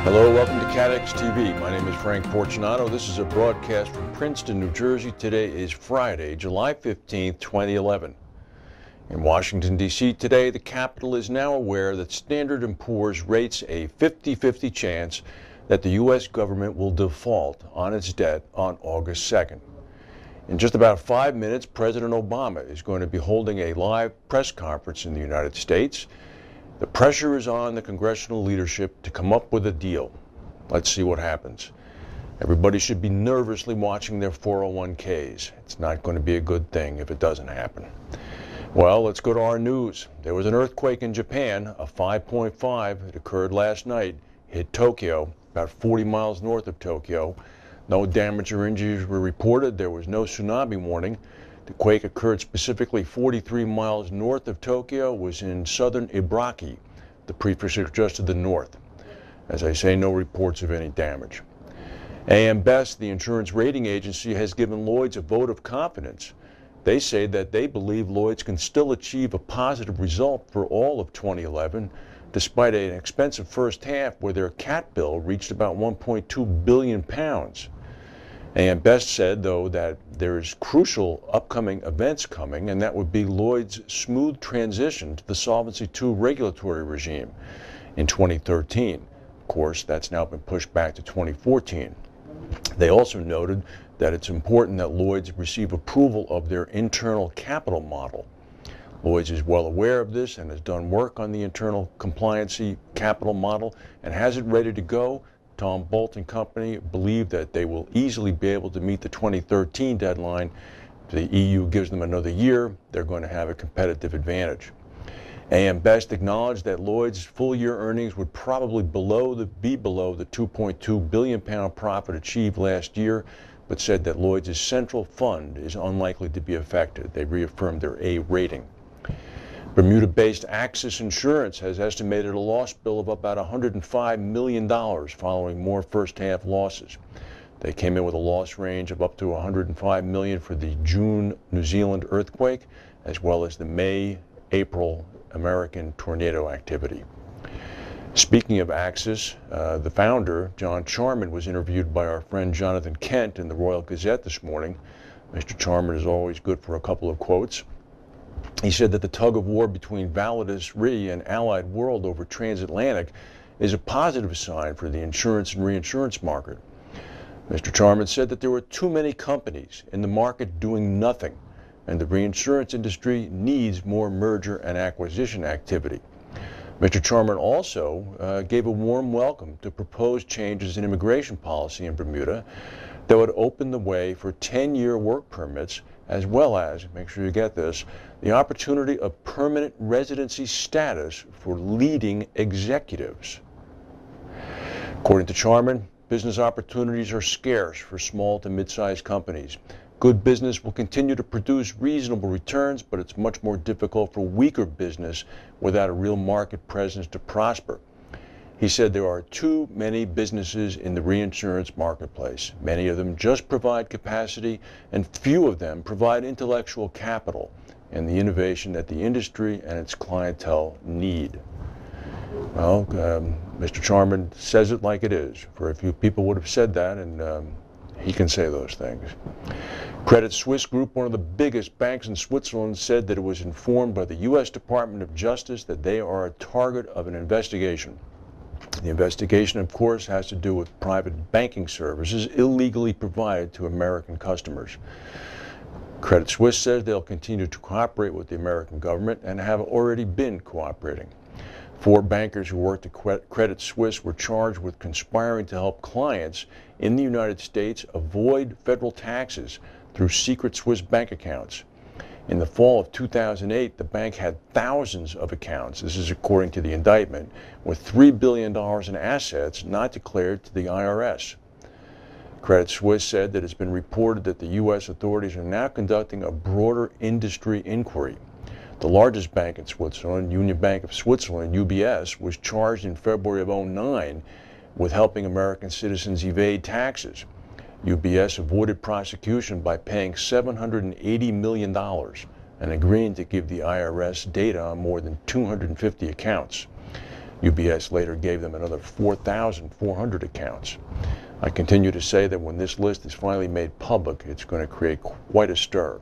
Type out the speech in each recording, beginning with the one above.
Hello, welcome to CATEX TV. My name is Frank Porcinato. This is a broadcast from Princeton, New Jersey. Today is Friday, July 15th, 2011. In Washington, D.C. today, the Capitol is now aware that Standard & Poor's rates a 50-50 chance that the U.S. government will default on its debt on August 2nd. In just about 5 minutes, President Obama is going to be holding a live press conference in the United States. The pressure is on the congressional leadership to come up with a deal. Let's see what happens. Everybody should be nervously watching their 401ks. It's not going to be a good thing if it doesn't happen. Well, let's go to our news. There was an earthquake in Japan, a 5.5. It occurred last night, hit Tokyo, about 40 miles north of Tokyo. No damage or injuries were reported. There was no tsunami warning. The quake occurred specifically 43 miles north of Tokyo, was in southern Ibaraki, the prefecture just to the north. As I say, no reports of any damage. AM Best, the insurance rating agency, has given Lloyd's a vote of confidence. They say that they believe Lloyd's can still achieve a positive result for all of 2011, despite an expensive first half where their CAT bill reached about 1.2 billion pounds. AM Best said, though, that there's crucial upcoming events coming, and that would be Lloyd's smooth transition to the Solvency II regulatory regime in 2013. Of course, that's now been pushed back to 2014. They also noted that it's important that Lloyd's receive approval of their internal capital model. Lloyd's is well aware of this and has done work on the internal compliancy capital model and has it ready to go. Tom Bolt and company believe that they will easily be able to meet the 2013 deadline. If the EU gives them another year, they're going to have a competitive advantage. AM Best acknowledged that Lloyd's full-year earnings would probably be below the 2.2 billion pound profit achieved last year, but said that Lloyd's central fund is unlikely to be affected. They reaffirmed their A rating. Bermuda-based Axis Insurance has estimated a loss bill of about $105 million following more first-half losses. They came in with a loss range of up to $105 million for the June New Zealand earthquake, as well as the May-April American tornado activity. Speaking of Axis, the founder, John Charman, was interviewed by our friend Jonathan Kent in the Royal Gazette this morning. Mr. Charman is always good for a couple of quotes. He said that the tug-of-war between Validus Re and Allied World over transatlantic is a positive sign for the insurance and reinsurance market. Mr. Charman said that there were too many companies in the market doing nothing, and the reinsurance industry needs more merger and acquisition activity. Mr. Charman also gave a warm welcome to proposed changes in immigration policy in Bermuda that would open the way for 10-year work permits, as well as, make sure you get this, the opportunity of permanent residency status for leading executives. According to Charman, business opportunities are scarce for small to mid-sized companies. Good business will continue to produce reasonable returns, but it's much more difficult for weaker business without a real market presence to prosper. He said there are too many businesses in the reinsurance marketplace. Many of them just provide capacity, and few of them provide intellectual capital and the innovation that the industry and its clientele need. Well, Mr. Charman says it like it is. For a few people would have said that, and he can say those things. Credit Suisse Group, one of the biggest banks in Switzerland, said that it was informed by the U.S. Department of Justice that they are a target of an investigation. The investigation, of course, has to do with private banking services illegally provided to American customers. Credit Suisse says they'll continue to cooperate with the American government and have already been cooperating. 4 bankers who worked at Credit Suisse were charged with conspiring to help clients in the United States avoid federal taxes through secret Swiss bank accounts. In the fall of 2008, the bank had thousands of accounts, this is according to the indictment, with $3 billion in assets not declared to the IRS. Credit Suisse said that it's been reported that the U.S. authorities are now conducting a broader industry inquiry. The largest bank in Switzerland, Union Bank of Switzerland, UBS, was charged in February of 2009 with helping American citizens evade taxes. UBS avoided prosecution by paying $780 million and agreeing to give the IRS data on more than 250 accounts. UBS later gave them another 4,400 accounts. I continue to say that when this list is finally made public, it's going to create quite a stir.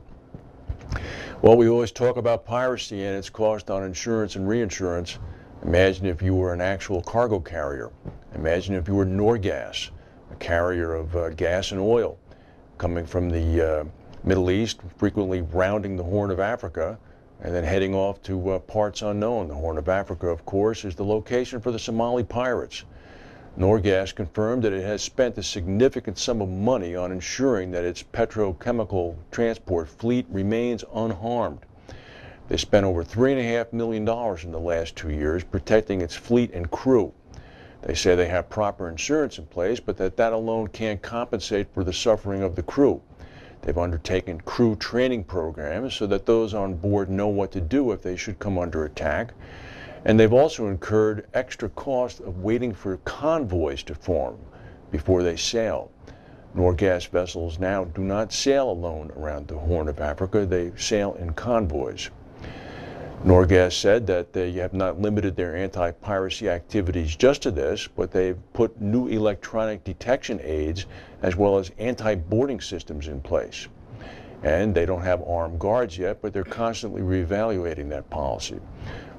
Well, we always talk about piracy and its cost on insurance and reinsurance. Imagine if you were an actual cargo carrier. Imagine if you were Norgas, a carrier of gas and oil, coming from the Middle East, frequently rounding the Horn of Africa, and then heading off to parts unknown. The Horn of Africa, of course, is the location for the Somali pirates. Norgas confirmed that it has spent a significant sum of money on ensuring that its petrochemical transport fleet remains unharmed. They spent over $3.5 million in the last 2 years protecting its fleet and crew. They say they have proper insurance in place, but that alone can't compensate for the suffering of the crew. They've undertaken crew training programs so that those on board know what to do if they should come under attack. And they've also incurred extra cost of waiting for convoys to form before they sail. Norgas vessels now do not sail alone around the Horn of Africa. They sail in convoys. Norgas said that they have not limited their anti-piracy activities just to this, but they've put new electronic detection aids as well as anti-boarding systems in place. And they don't have armed guards yet, but they're constantly reevaluating that policy.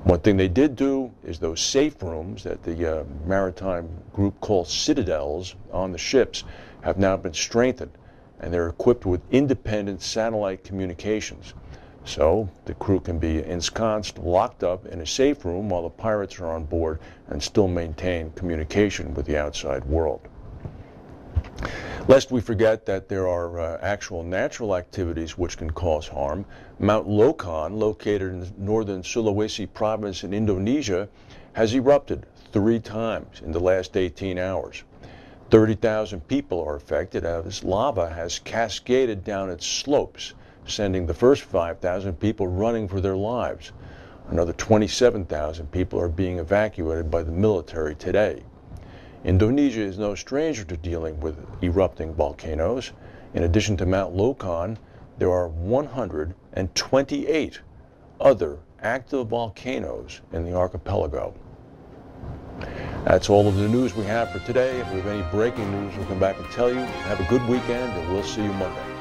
One thing they did do is those safe rooms that the maritime group calls citadels on the ships have now been strengthened, and they're equipped with independent satellite communications. So the crew can be ensconced, locked up in a safe room while the pirates are on board and still maintain communication with the outside world. Lest we forget that there are actual natural activities which can cause harm, Mount Lokan, located in northern Sulawesi province in Indonesia, has erupted 3 times in the last 18 hours. 30,000 people are affected as lava has cascaded down its slopes, sending the first 5,000 people running for their lives. Another 27,000 people are being evacuated by the military today. Indonesia is no stranger to dealing with erupting volcanoes. In addition to Mount Lokan, there are 128 other active volcanoes in the archipelago. That's all of the news we have for today. If we have any breaking news, we'll come back and tell you. Have a good weekend, and we'll see you Monday.